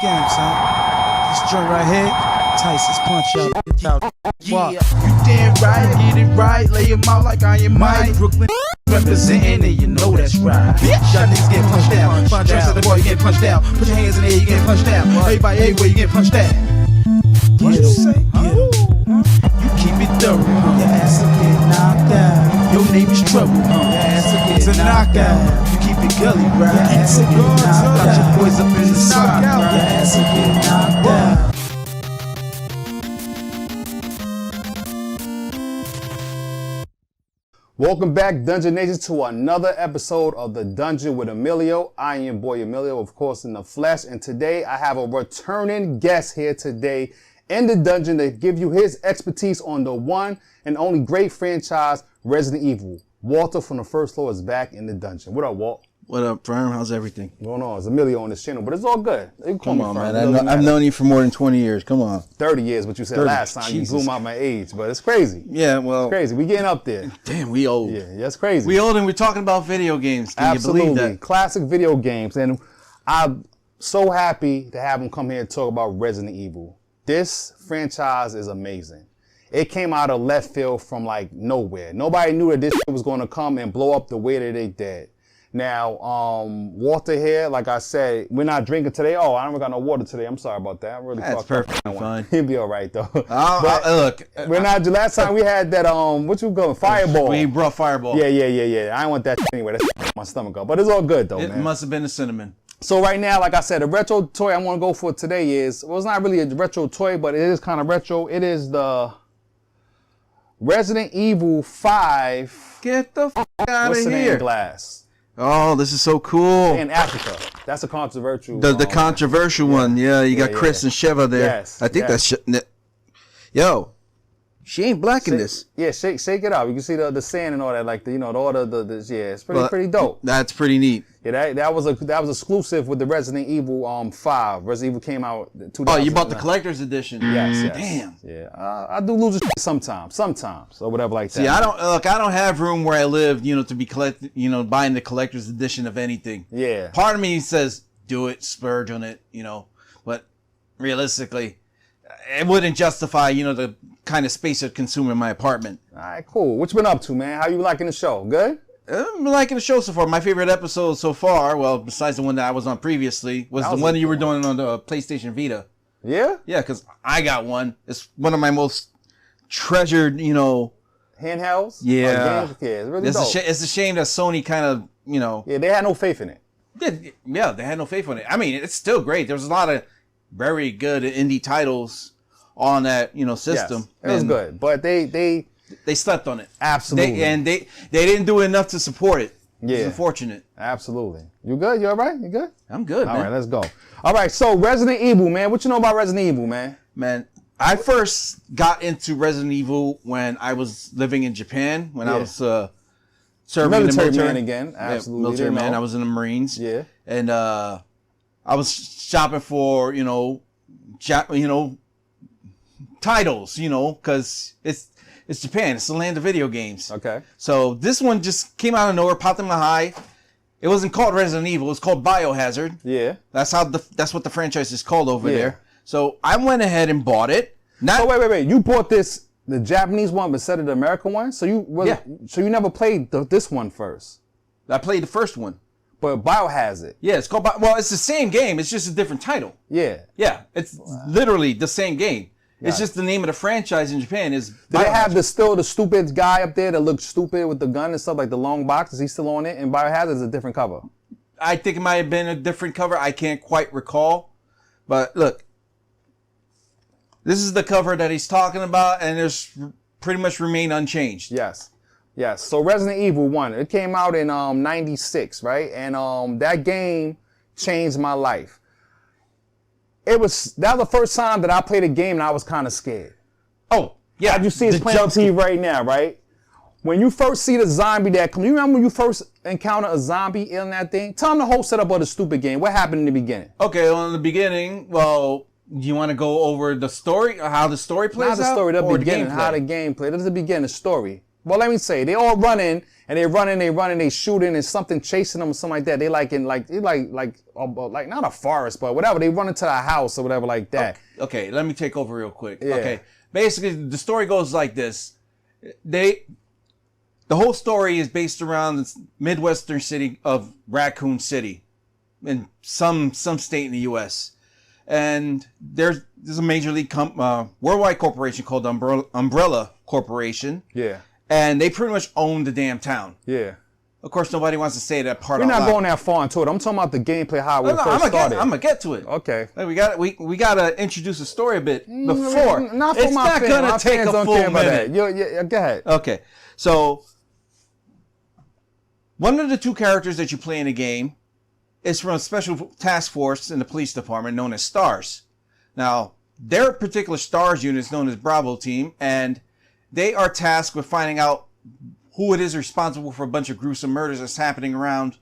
game, son. This joint right here, Tyson's punch out. Yeah, you damn right, get it right. Lay him out like I am Mike. Brooklyn representing and you know that's right. Bitch, y'all niggas getting punched down. Find tracks at the boy, you getting punched down. Put your hands in the air, you getting punched down. Everybody everywhere, you getting punched down. What you say? You keep it thorough, your ass will get knocked out. Your name is trouble, your ass will get knocked out. You keep it gully, right? Your ass will get knocked out. Your boys up in the side, your ass will get knocked out. Welcome back, Dungeon Nation, to another episode of The Dungeon with Amillieo. I am your boy Amillieo, of course, in the flesh. And today I have a returning guest here today in the dungeon to give you his expertise on the one and only great franchise, Resident Evil. Walter from the First Floor is back in the dungeon. What up, Walt? What up, Firm? How's everything? What's going on? It's Amillieo on this channel, but it's all good. Come on, man. I've known you for more than 20 years. Come on. 30 years, but you said 30. last time. Jesus. You blew out my age, but it's crazy. Yeah, well. It's crazy. We getting up there. Damn, we old. Yeah, that's crazy. We old and we're talking about video games. Can Absolutely. you believe that? Classic video games. And I'm so happy to have him come here and talk about Resident Evil. This franchise is amazing. It came out of left field from like nowhere. Nobody knew that this shit was going to come and blow up the way that it did. Now, Walter here, like I said, we're not drinking today. Oh, I don't got no water today. I'm sorry about that. I really That's perfectly fine. He'll be all right though. Look, we're not. Last time we had that what you going Fireball. We brought Fireball. Yeah. I don't want that anyway. That's my stomach up. But it's all good though, It man. must have been the cinnamon. So right now, like I said, the retro toy I want to go for today is, well, it's not really a retro toy, but it is kind of retro. It is the Resident Evil 5. Get the fuck out of here. Glass. Oh, this is so cool. In Africa. That's a controversial. The controversial one. Yeah, you got Chris and Sheva there. Yes. I think that's... Yo, she ain't black in this. Yeah, shake it out. You can see the sand and all that, like it's pretty dope. That's pretty neat. Yeah, that was exclusive with the Resident Evil 5. Resident Evil came out in 2000. Oh, you bought the collector's edition. Yes. Damn. Yeah, I do lose sometimes, or whatever like that. See, I don't have room where I live, to be buying the collector's edition of anything. Yeah. Part of me says do it, splurge on it, but realistically, it wouldn't justify, the kind of space it consume in my apartment. All right, cool. What you been up to, man? How you liking the show? Good? I'm liking the show so far. My favorite episode so far, well, besides the one that I was on previously, was the one that you were doing on the PlayStation Vita. Yeah? Yeah, because I got one. It's one of my most treasured, handhelds? Yeah. Games? Yeah, it's really dope. It's a shame that Sony kind of, Yeah, they had no faith in it. Yeah, they had no faith in it. I mean, it's still great. There's a lot of very good indie titles on that, system. Yes, it was good, but they slept on it. Absolutely. They didn't do enough to support it. Yeah. It's unfortunate. Absolutely. You good? You all right? You good? I'm good, man. All right, let's go. All right, so Resident Evil, man. What you know about Resident Evil, man? Man, I first got into Resident Evil when I was living in Japan, when I was serving in the military. Man again. Absolutely. Yeah, military man. I was in the Marines. Yeah. And I was shopping for, titles, because it's Japan. It's the land of video games. Okay. So this one just came out of nowhere, popped in my eye. It wasn't called Resident Evil. It was called Biohazard. Yeah. That's what the franchise is called over there. So I went ahead and bought it. So wait. You bought the Japanese one instead of the American one? So So you never played this one first? I played the first one. But Biohazard. Yeah, it's called. Well, it's the same game. It's just a different title. Yeah. Yeah, it's literally the same game. It's just the name of the franchise in Japan is. Do they have still the stupid guy up there that looks stupid with the gun and stuff, like the long box? Is he still on it? And Biohazard is a different cover. I think it might have been a different cover. I can't quite recall. But look, this is the cover that he's talking about, and it's pretty much remained unchanged. Yes. So Resident Evil 1, it came out in 96, right? And that game changed my life. That was the first time that I played a game and I was kind of scared. Oh, yeah. As you see, it's playing on TV right now, right? When you first see the zombie that comes, you remember when you first encounter a zombie in that thing? Tell them the whole setup of the stupid game. What happened in the beginning? Okay, well, in the beginning, do you want to go over the story, or how the story plays out? Not the story, the beginning, how the game plays. This is the beginning, the story. Well, let me say, they all running, And they running, they shooting, and something chasing them or something like that. They like not a forest, but whatever. They run into a house or whatever like that. Okay, let me take over real quick. Yeah. Okay, basically the story goes like this. The whole story is based around the Midwestern city of Raccoon City in some state in the U.S. And there's a major league worldwide corporation called Umbrella Corporation. Yeah. And they pretty much own the damn town. Yeah. Of course, nobody wants to say that part. We're not going that far into it. I'm talking about the gameplay, how we first started. I'm gonna get to it. Okay. We gotta introduce the story a bit before. Not for it's my not fans. gonna My take fans a don't full care about minute. that. Yeah, go ahead. Okay. So one of the two characters that you play in the game is from a special task force in the police department known as STARS. Now, their particular STARS unit is known as Bravo Team, and they are tasked with finding out who it is responsible for a bunch of gruesome murders that's happening around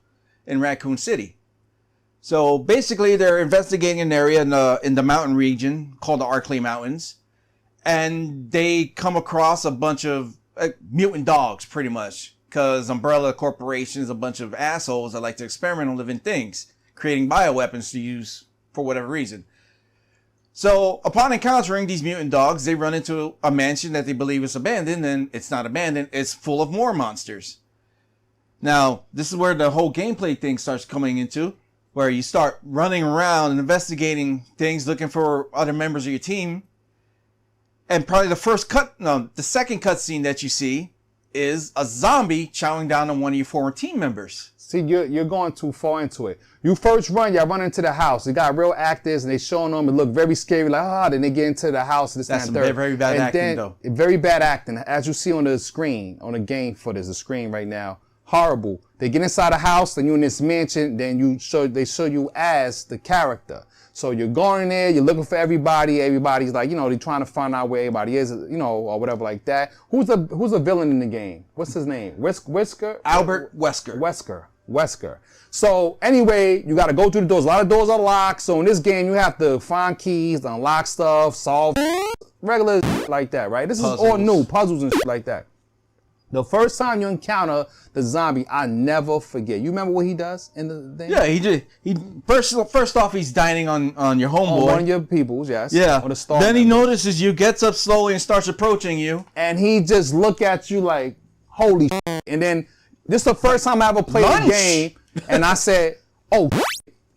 in Raccoon City. So basically, they're investigating an area in the mountain region called the Arklay Mountains, and they come across a bunch of mutant dogs, pretty much, because Umbrella Corporation is a bunch of assholes that like to experiment on living things, creating bioweapons to use for whatever reason. So, upon encountering these mutant dogs, they run into a mansion that they believe is abandoned, and it's not abandoned, it's full of more monsters. Now, this is where the whole gameplay thing starts coming into, where you start running around and investigating things, looking for other members of your team. And probably the second cutscene that you see is a zombie chowing down on one of your former team members. See, you're going too far into it. You first y'all run into the house. They got real actors, and they showing them. It look very scary, like, then they get into the house. This, That's and some third. very bad acting, though. Very bad acting. As you see on the screen, on the game footage, the screen right now. Horrible. They get inside the house, then you're in this mansion, then they show you as the character. So you're going there, you're looking for everybody. Everybody's like, they're trying to find out where everybody is, or whatever like that. Who's a villain in the game? What's his name? Wesker? Albert Wesker. Wesker. So anyway, you got to go through the doors. A lot of doors are locked. So in this game, you have to find keys, unlock stuff, solve regular like that, right? This Puzzles. is all new, puzzles and like that. The first time you encounter the zombie, I never forget. You remember what he does in the thing? Yeah, he first off, he's dining on your homeboy. On one of your peoples, yes. Yeah. On the star Then he member. notices you, gets up slowly and starts approaching you. And he just look at you like, holy shit. And then this is the first time I ever played a game, and I said, oh,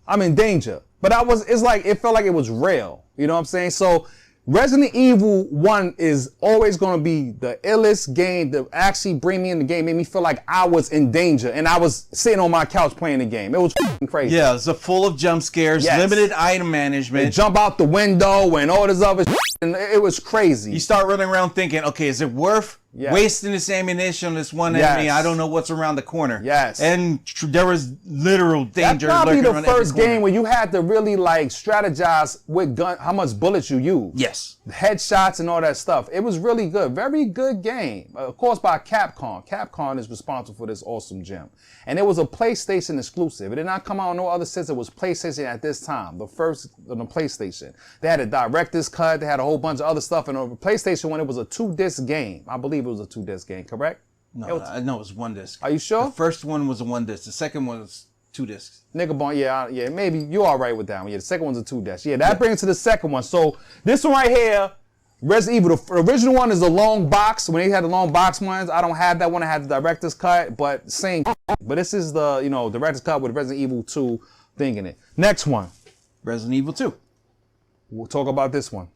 I'm in danger. But it felt like it was real. You know what I'm saying? So Resident Evil 1 is always going to be the illest game to actually bring me in the game. Made me feel like I was in danger, and I was sitting on my couch playing the game. It was crazy. Yeah, it's full of jump scares, Yes. limited item management. They jump out the window and all this other and it was crazy. You start running around thinking, okay, is it worth wasting this ammunition on this one enemy? I don't know what's around the corner. Yes. And there was literal danger. That's probably lurking the around every first corner. game where you had to really strategize with how much bullets you use. Yes. Headshots and all that stuff. It was really good. Very good game. Of course, by Capcom. Capcom is responsible for this awesome gem. And it was a PlayStation exclusive. It did not come out on no other system. It was PlayStation at this time. The first on the PlayStation. They had a director's cut. They had a whole bunch of other stuff. And on the PlayStation, when it was a 2-disc game. I believe it was a 2-disc game, correct? No, I know it was 1 disc. Are you sure? The first one was a 1 disc. The second one was 2 discs. Nigga Bone, yeah, maybe you're all right with that one. Yeah, the second one's a 2-disc. Yeah, that brings to the second one. So this one right here, Resident Evil, the original one is a long box. When they had the long box ones, I don't have that one. I have the director's cut, but same. But this is the, director's cut with Resident Evil 2 thing in it. Next one. Resident Evil 2. We'll talk about this one.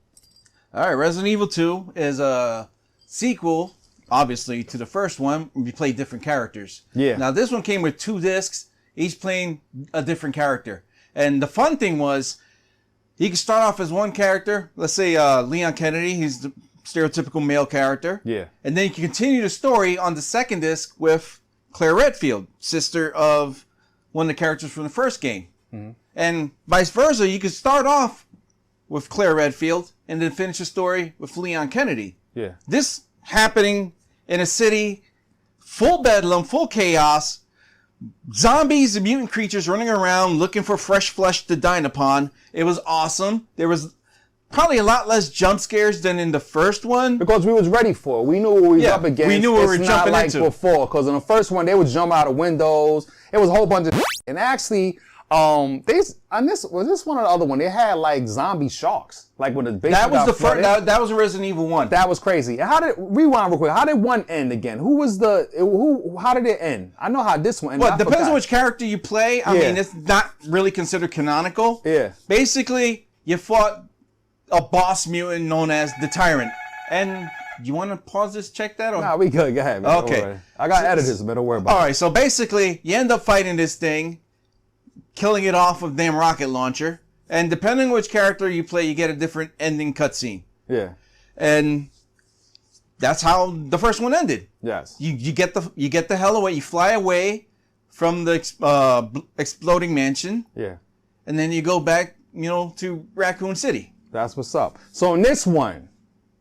All right, Resident Evil 2 is a sequel, obviously, to the first one. We play different characters. Yeah. Now, this one came with 2 discs, each playing a different character. And the fun thing was, you can start off as one character. Let's say Leon Kennedy. He's the stereotypical male character. Yeah. And then you can continue the story on the second disc with Claire Redfield, sister of one of the characters from the first game. Mm-hmm. And vice versa, you could start off with Claire Redfield and then finish the story with Leon Kennedy. Yeah. This happening in a city full bedlam, full chaos, zombies and mutant creatures running around looking for fresh flesh to dine upon. It was awesome. There was probably a lot less jump scares than in the first one. Because we was ready for it. We knew what we was up against. We knew what we were it's jumping not like into. before. Because in the first one, they would jump out of windows. It was a whole bunch of and actually, was this one or the other one? They had like zombie sharks. Like when the basement That was got the first. flooded. That was Resident Evil 1. That was crazy. And rewind real quick? How did one end again? How did it end? I know how this one ended. Well, it depends on which character you play. I Yeah. mean, it's not really considered canonical. Yeah. Basically, you fought a boss mutant known as the Tyrant. And you want to pause this, check that? Or? Nah, we good. Go ahead, man. Don't Okay. worry. I got editors, man. Don't worry about it. All right, so basically, you end up fighting this thing, killing it off with a damn rocket launcher. And depending on which character you play, you get a different ending cutscene. Yeah. And that's how the first one ended. Yes. You get the hell away. You fly away from the exploding mansion, Yeah. and then you go back, to Raccoon City. That's what's up. So in this one,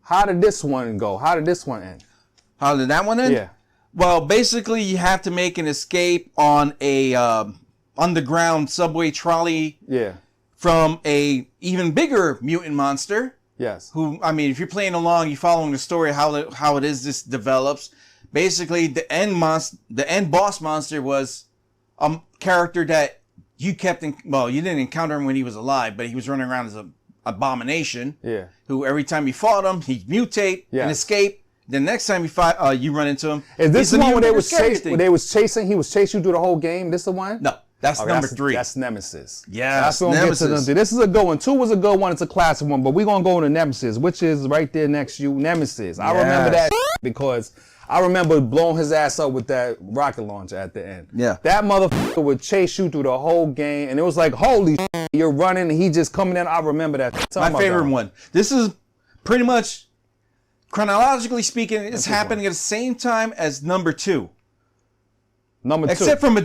how did this one go? How did this one end? How did that one end? Yeah. Well, basically, you have to make an escape on a underground subway trolley Yeah. from a even bigger mutant monster. Yes. Who, I mean, if you're playing along, you're following the story how it is this develops. Basically, the end boss monster was a character that you you didn't encounter him when he was alive, but he was running around as an abomination. Yeah. Who every time you fought him, he'd mutate Yes. and escape. The next time you run into him, Is this he's the the one where mutant they was chasing? He was chasing you through the whole game. This the one? No, that's Oh, number 3. That's Nemesis. Yes, That's what I'm getting to Nemesis. them. This is a good one. 2 was a good one. It's a classic one. But we're going to go into Nemesis, which is right there next to you. Nemesis. I remember that because I remember blowing his ass up with that rocket launcher at the end. Yeah. That motherfucker would chase you through the whole game. And it was like, holy you're running and he just coming in. I remember that. Tell My me about favorite that. one. This is pretty much, chronologically speaking, it's happening at the same time as number 2. Number 2. Except from a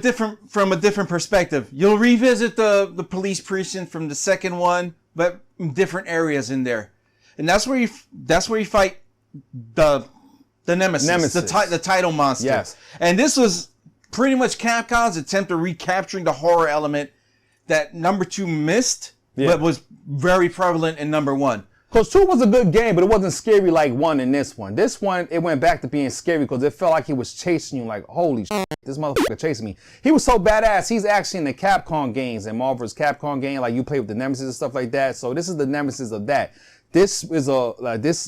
different perspective. You'll revisit the police precinct from the second one, but in different areas in there, and that's where you fight the Nemesis. The title monster. Yes. And this was pretty much Capcom's attempt at recapturing the horror element that number 2 missed, but was very prevalent in number 1. Because 2 was a good game, but it wasn't scary like 1 in this one. This one, it went back to being scary because it felt like he was chasing you like, holy shit, this motherfucker chasing me. He was so badass. He's actually in the Capcom games and Marvel's Capcom game, like you play with the Nemesis and stuff like that. So this is the Nemesis of that. This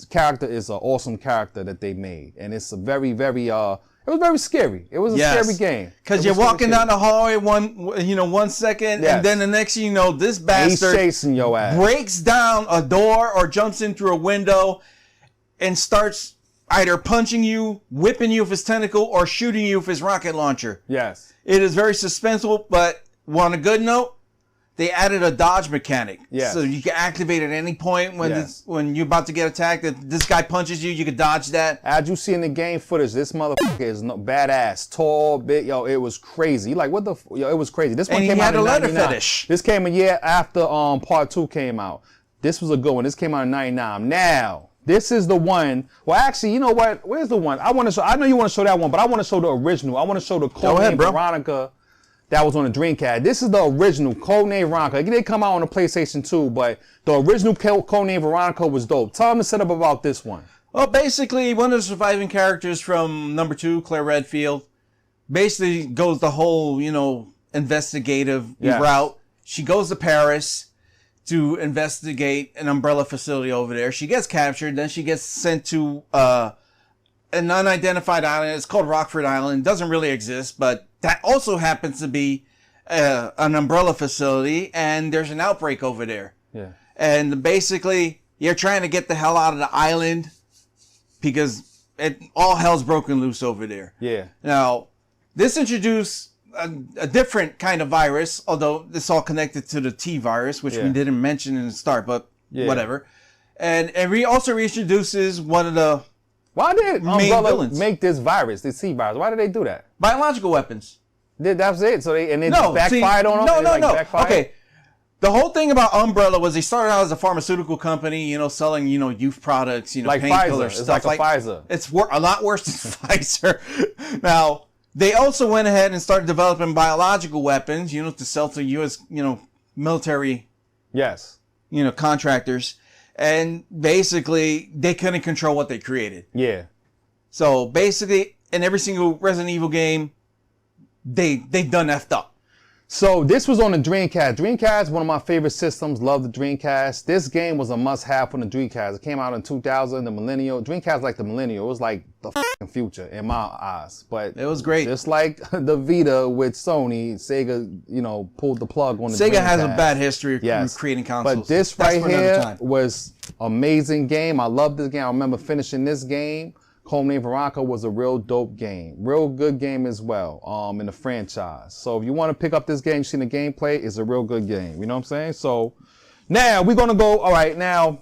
character is an awesome character that they made. And it's a very, very, it was very scary. It was a scary game. Because you're walking down the hallway 1 second, and then the next thing you know, this bastard he's chasing your ass. Breaks down a door or jumps in through a window and starts either punching you, whipping you with his tentacle, or shooting you with his rocket launcher. Yes. It is very suspenseful, but on a good note, they added a dodge mechanic. Yes. So you can activate at any point when you're about to get attacked. If this guy punches you, you can dodge that. As you see in the game footage, this motherfucker is badass, tall, big. Yo, it was crazy. Like what the? Yo, it was crazy. This one And came he out had in a leather 99. fetish. This came a year after part 2 came out. This was a good one. This came out in 99. Now this is the one. Well, actually, you know what? Where's the one? I want to show. I know you want to show that one, but I want to show the original. I want to show the Codename Veronica. That was on the Dreamcast. This is the original Codename Veronica. It did come out on the PlayStation 2, but the original Codename Veronica was dope. Tell them the setup about this one. Well, basically, one of the surviving characters from number 2, Claire Redfield, basically goes the whole, investigative route. She goes to Paris to investigate an Umbrella facility over there. She gets captured. Then she gets sent to an unidentified island. It's called Rockford Island. It doesn't really exist, but that also happens to be an Umbrella facility, and there's an outbreak over there. Yeah. And basically, you're trying to get the hell out of the island because all hell's broken loose over there. Yeah. Now, this introduced a different kind of virus, although it's all connected to the T virus, which we didn't mention in the start, but whatever. And it also reintroduces one of the Why did main Umbrella villains. make this virus, this T virus? Why did they do that? Biological weapons. That was it. So they No, backfired on them. No. Backfired? Okay. The whole thing about Umbrella was they started out as a pharmaceutical company, selling, youth products, like painkillers, Pfizer. It's stuff like a Pfizer. It's a lot worse than Pfizer. Now, they also went ahead and started developing biological weapons, to sell to U.S., military, Yes. contractors. and basically they couldn't control what they created. Yeah. So basically, in every single Resident Evil game, they done effed up. So this was on the Dreamcast. Dreamcast is one of my favorite systems. Love the Dreamcast. This game was a must-have on the Dreamcast. It came out in 2000, the Millennial. Dreamcast like the Millennial. It was like the f***ing future in my eyes. But it was great. Just like the Vita with Sony, Sega, you know, pulled the plug on the Sega Dreamcast. has a bad history of creating consoles. But this right here was amazing game. I love this game. I remember finishing this game. Codename Veronica was a real dope game. Real good game as well in the franchise. So if you want to pick up this game, you've seen the gameplay, it's a real good game. You know what I'm saying? So now we're going to go, all right, now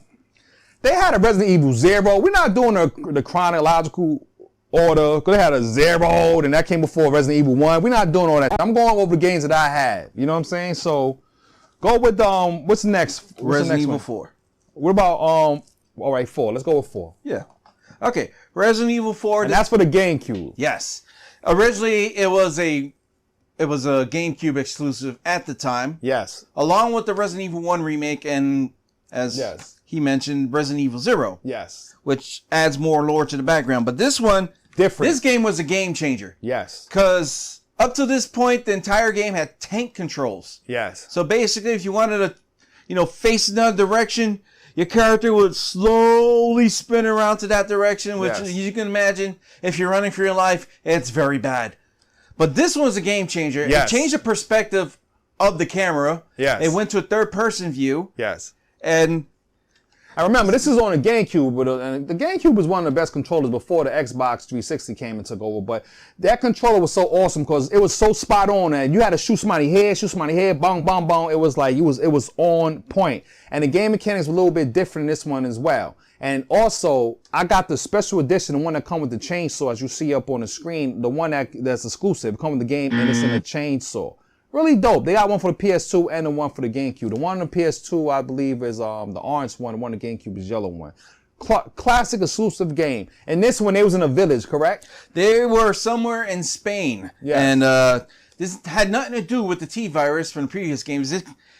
they had a Resident Evil 0. We're not doing the chronological order because they had a 0 and that came before Resident Evil 1. We're not doing all that. I'm going over the games that I had. You know what I'm saying? So go with, what's next? Resident Evil 4. What about, all right, 4. Let's go with 4. Yeah. Okay, Resident Evil 4. And that's for the GameCube. Yes. Originally, it was a GameCube exclusive at the time. Yes. Along with the Resident Evil 1 remake and, as he mentioned, Resident Evil 0. Yes. Which adds more lore to the background. But this one, different. This game was a game changer. Yes. Because up to this point, the entire game had tank controls. Yes. So basically, if you wanted to, face another direction, your character would slowly spin around to that direction, which you can imagine, if you're running for your life, it's very bad. But this one was a game changer. Yes. It changed the perspective of the camera. Yes. It went to a third-person view. Yes. And I remember, this is on the GameCube, and the GameCube was one of the best controllers before the Xbox 360 came and took over, but that controller was so awesome because it was so spot on, and you had to shoot somebody here, bong, bong, bong. It was like, it was on point. And the game mechanics were a little bit different in this one as well. And also, I got the special edition, the one that comes with the chainsaw, as you see up on the screen, the one that's exclusive. It comes with the game, and it's in a chainsaw. Really dope. They got one for the PS2 and the one for the GameCube. The one on the PS2, I believe, is the orange one. The one on the GameCube is yellow one. Classic exclusive game. And this one, they was in a village, correct? They were somewhere in Spain. Yes. And this had nothing to do with the T-virus from the previous games.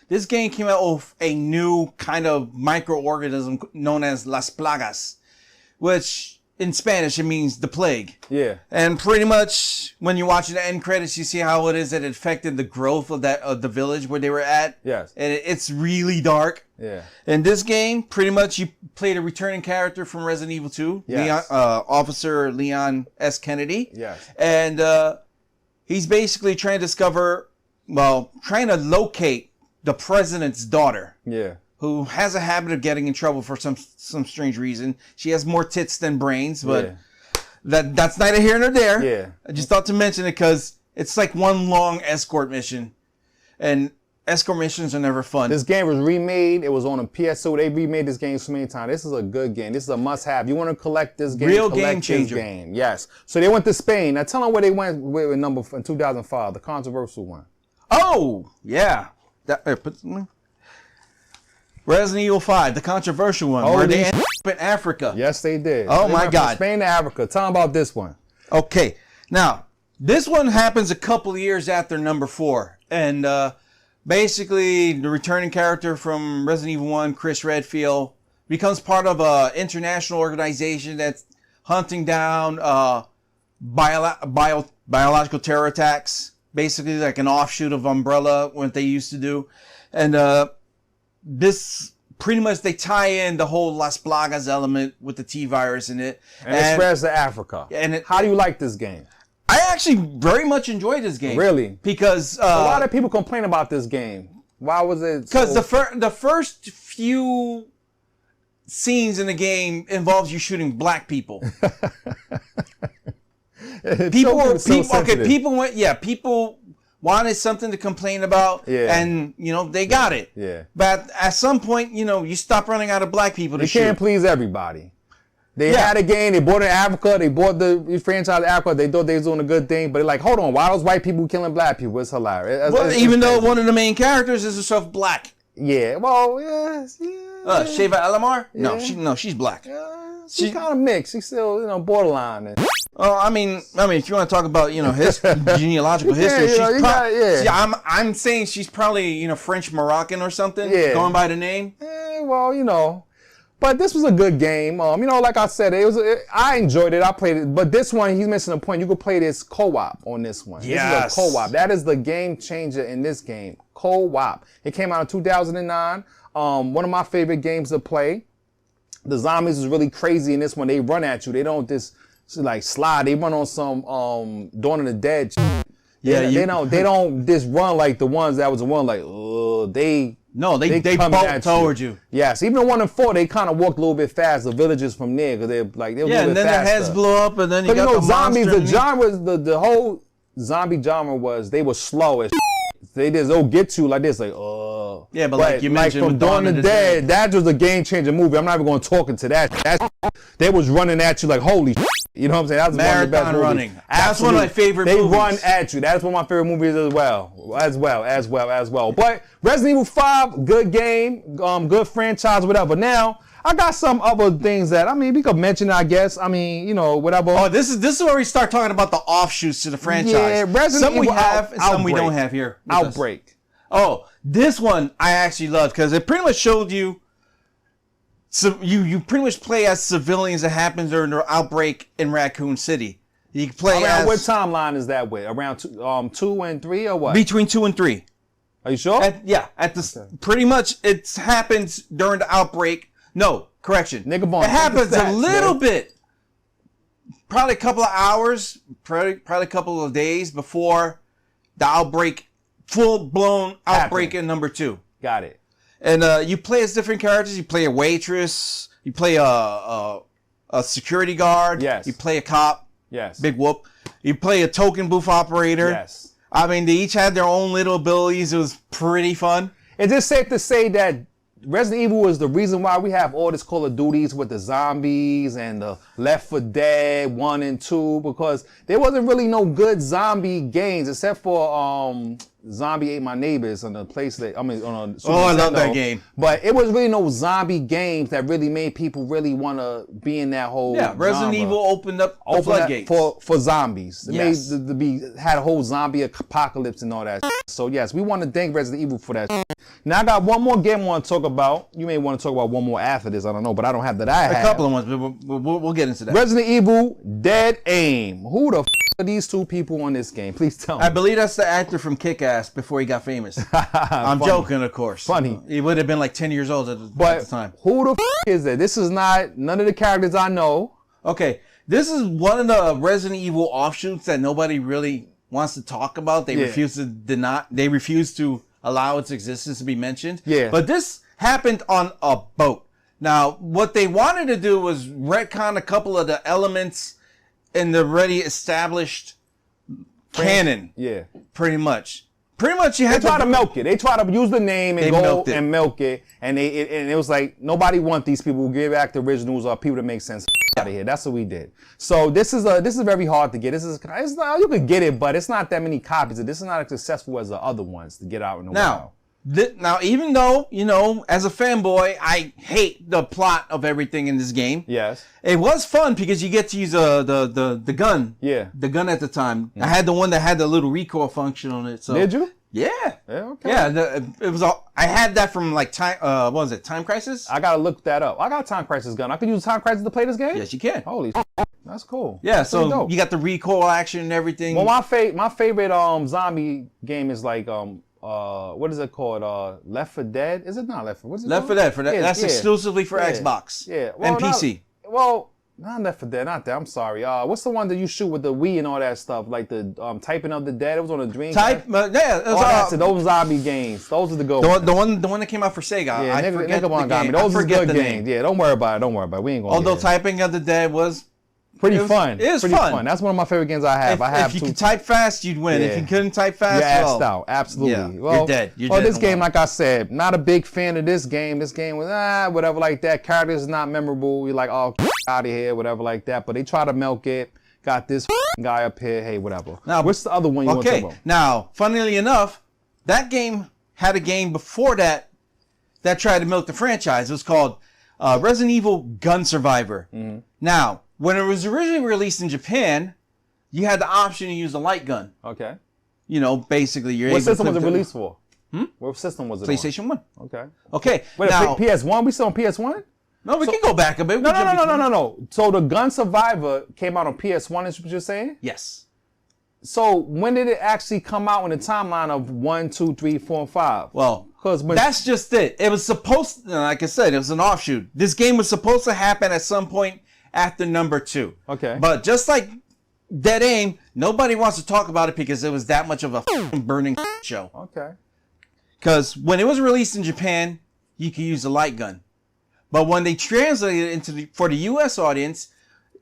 This game came out with a new kind of microorganism known as Las Plagas, which in Spanish, it means the plague. Yeah. And pretty much when you're watching the end credits, you see how it is that it affected the growth of the village where they were at. Yes. And it's really dark. Yeah. In this game, pretty much you played a returning character from Resident Evil 2, yes. Officer Leon S. Kennedy. Yes. And he's basically trying to locate the president's daughter. Yeah. Who has a habit of getting in trouble for some strange reason. She has more tits than brains, but that's neither here nor there. Yeah. I just thought to mention it because it's like one long escort mission. And escort missions are never fun. This game was remade. It was on a PS2. They remade this game so many times. This is a good game. This is a must-have. You want to collect this game, real collect game changer. This game. Yes. So they went to Spain. Now tell them where they went with in 2005, the controversial one. Oh, yeah. Resident Evil 5, the controversial one, where they ended up in Africa. Yes, they did. Oh, they my went God. From Spain to Africa. Tell them about this one. Okay. Now, this one happens a couple of years after number 4. And basically, the returning character from Resident Evil 1, Chris Redfield, becomes part of an international organization that's hunting down biological terror attacks. Basically, like an offshoot of Umbrella, what they used to do. And this pretty much they tie in the whole Las Plagas element with the T-virus in it. And it spreads to Africa. And how do you like this game? I actually very much enjoyed this game. Really? Because a lot of people complain about this game. Why was it? Because the first few scenes in the game involves you shooting black people. People wanted something to complain about, and they got it. Yeah. But at some point, you stop running out of black people to shoot. You can't please everybody. They had a game, they bought it in Africa, they bought the franchise in Africa, they thought they was doing a good thing, but they're like, hold on, why are those white people killing black people? It's hilarious. Even though one of the main characters is herself black. Yeah, well, yes. Sheva Elamar? Yeah. No, she's black. She's kind of mixed. She's still, borderline. I mean, if you want to talk about, his genealogical history, I'm saying she's probably, French Moroccan or something, going by the name. Well, But this was a good game. You know, like I said, I enjoyed it. I played it. But this one, he's missing a point. You could play this co-op on this one. Yes. This is a co-op. That is the game changer in this game. Co-op. It came out in 2009. One of my favorite games to play. The zombies is really crazy in this one. They run at you. They don't just like slide. They run on some Dawn of the Dead. Yeah, they don't just run like the ones that was the one like they bolt towards you. Yes, even the 1 and 4, they kind of walked a little bit fast. The villagers from there, because they're a little bit faster. And then their heads blew up, and then you got the zombies. monster. The genre, the whole zombie genre was they were slow as. They'll get you like this, like Yeah, but like you mentioned, from Dawn of the Dead, that was a game changer movie. I'm not even going to talk into that. They was running at you like holy. You know what I'm saying? That was Marathon one of the best running. movies. That's one of my favorite movies. movies. They run at you. That's one of my favorite movies as well. But Resident Evil 5, good game, good franchise, whatever. Now, I got some other things that, I mean, we could mention, I guess. I mean, you know, whatever. Oh, this is where we start talking about the offshoots to the franchise. Yeah, Resident some Evil we have and some we don't have here. Outbreak. Oh, this one I actually loved because it pretty much showed you. So you pretty much play as civilians that happens during the outbreak in Raccoon City. You can play as what timeline is that with? Around 2 and 3 or what? Between 2 and 3. Are you sure? Pretty much it happens during the outbreak. No, correction. Nigga bomb. It happens a little bit. Probably a couple of hours, probably a couple of days before the outbreak, full-blown outbreak in number 2. Got it. And you play as different characters. You play a waitress. You play a security guard. Yes. You play a cop. Yes. Big whoop. You play a token booth operator. Yes. I mean, they each had their own little abilities. It was pretty fun. Is it safe to say that Resident Evil is the reason why we have all this Call of Duties with the zombies and the Left 4 Dead 1 and 2? Because there wasn't really no good zombie games except for Zombie Ate My Neighbors on the place that on a Super I Nintendo. love that game. But it was really no zombie games that really made people really want to be in that whole Resident genre. Evil opened up the floodgates for zombies. It Yes. had a whole zombie apocalypse and all that. So yes, we want to thank Resident Evil for that. Now I got one more game I want to talk about. You may want to talk about one more after this. I don't know, but I don't have that. A couple of ones, but we'll get into that. Resident Evil Dead Aim. Who the are these two people on this game? Please tell me. I believe that's the actor from Kick-Ass before he got famous. I'm joking, of course. Funny. He would have been like 10 years old at the time. Who the is that? This is not none of the characters I know. Okay, this is one of the Resident Evil offshoots that nobody really wants to talk about. They refuse to deny. They refuse to allow its existence to be mentioned. Yeah. But this happened on a boat. Now, what they wanted to do was retcon a couple of the elements in the already established canon. Yeah. Pretty much. You had They try to milk it. They try to use the name and milked it. and milk it. And it was like, nobody want these people who give back the originals or people that make sense out of here. That's what we did. So this is very hard to get. It's not, you could get it, but it's not that many copies. This is not as successful as the other ones to get out in the wild. Now, even though, as a fanboy, I hate the plot of everything in this game. Yes. It was fun because you get to use the gun. Yeah. The gun at the time. I had the one that had the little recoil function on it. So. Did you? Yeah. Okay. Yeah. I had that from like Time. What was it? Time Crisis. I gotta look that up. I got a Time Crisis gun. I could use Time Crisis to play this game. Yes, you can. Holy, that's cool. Yeah. That's pretty So dope. you got the recoil action and everything. Well, my favorite zombie game is like what is it called? Left 4 Dead? Is it not Left 4? What's it Left 4 called? Dead. That's exclusively for Xbox. Yeah. And PC. Not Left 4 Dead. Not that. I'm sorry. What's the one that you shoot with the Wii and all that stuff? Like the Typing of the Dead. It was on a Dreamcast. Those zombie games. Those are the good ones. The one that came out for Sega. Yeah, I nigga forget the got me. game. Those I are forget good the games. name. Yeah, don't worry about it. We ain't going. Although Typing of the Dead was pretty fun. It was pretty fun. That's one of my favorite games I have. If you could type fast, you'd win. If you couldn't type fast, you're assed out. Absolutely. Yeah, well, you're dead. You're dead this in a game, while. like I said, not a big fan of this game. This game was whatever like that. Characters is not memorable. You're like, oh, out of here, whatever like that. But they try to milk it. Got this guy up here. Hey, whatever. Now, what's the other one you want to talk about? Now, funnily enough, that game had a game before that tried to milk the franchise. It was called Resident Evil Gun Survivor. Mm-hmm. Now, when it was originally released in Japan, you had the option to use a light gun. Okay. Basically, you're What able to system was it clip released for? What system was it PlayStation 1. on? Okay. Okay. Wait, now, PS1? We still on PS1? No, we can go back a bit. No. So the Gun Survivor came out on PS1, is what you're saying? Yes. So when did it actually come out in the timeline of 1, 2, 3, 4, and 5? Well, because that's just it. It was supposed, like I said, it was an offshoot. This game was supposed to happen at some point after number 2. Okay. But just like Dead Aim, nobody wants to talk about it because it was that much of a burning show. Okay. Because when it was released in Japan, you could use a light gun. But when they translated it for the U.S. audience,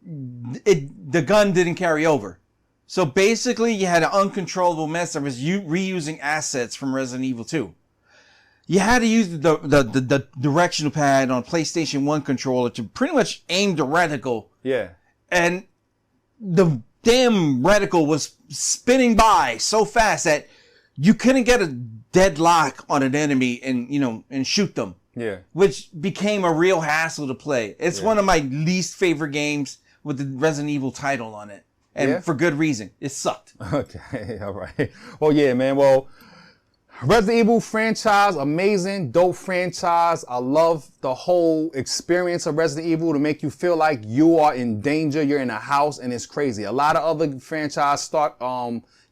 the gun didn't carry over. So basically, you had an uncontrollable mess that was reusing assets from Resident Evil 2. You had to use the directional pad on PlayStation 1 controller to pretty much aim the reticle. Yeah. And the damn reticle was spinning by so fast that you couldn't get a deadlock on an enemy and shoot them. Yeah. Which became a real hassle to play. It's one of my least favorite games with the Resident Evil title on it. And for good reason. It sucked. Okay, all right. Well, yeah, man. Well, Resident Evil franchise, amazing, dope franchise. I love the whole experience of Resident Evil to make you feel like you are in danger. You're in a house and it's crazy. A lot of other franchise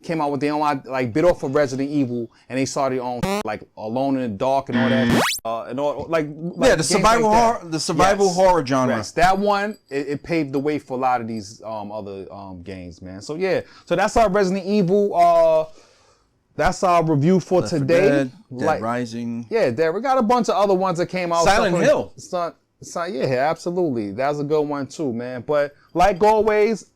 came out with their own, like, bit off of Resident Evil, and they started on like Alone in the Dark and all that, and all like the survival horror, the survival horror genre. Yes, that one it paved the way for a lot of these other games, man. So yeah, so that's our Resident Evil. That's our review for Left 4 today. Dead Rising. Yeah, we got a bunch of other ones that came out. Silent Hill. Yeah, absolutely. That was a good one too, man. But like always,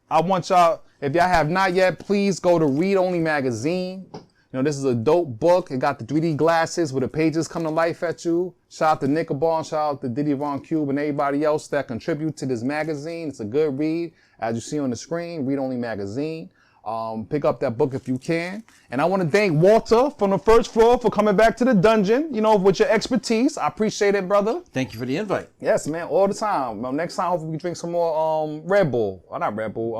I want y'all, if y'all have not yet, please go to Read Only Magazine. You know, this is a dope book. It got the 3D glasses where the pages come to life at you. Shout out to Nick Abon, shout out to Diddy Von Cube and everybody else that contribute to this magazine. It's a good read. As you see on the screen, Read Only Magazine. Pick up that book if you can. And I want to thank Walter from the first floor for coming back to the dungeon, with your expertise. I appreciate it, brother. Thank you for the invite. Yes, man, all the time. Next time, hopefully we can drink some more Red Bull. Not Red Bull,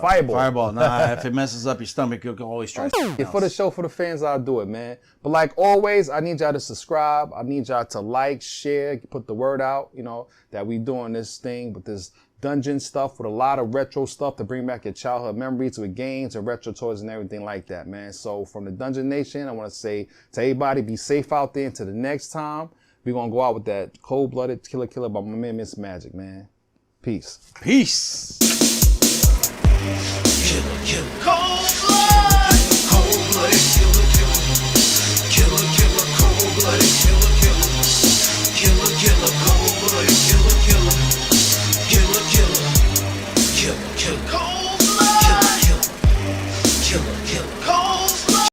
Fireball. Fireball. Nah, if it messes up your stomach, you can always try something else. For the show, for the fans, I'll do it, man. But like always, I need y'all to subscribe. I need y'all to like, share, put the word out, that we doing this thing with this dungeon stuff, with a lot of retro stuff to bring back your childhood memories with games and retro toys and everything like that, man. So from the Dungeon Nation, I want to say to everybody, be safe out there. Until the next time, we're going to go out with that Cold-Blooded Killer by my man, Miss Magic, man. Peace. Peace. Killer.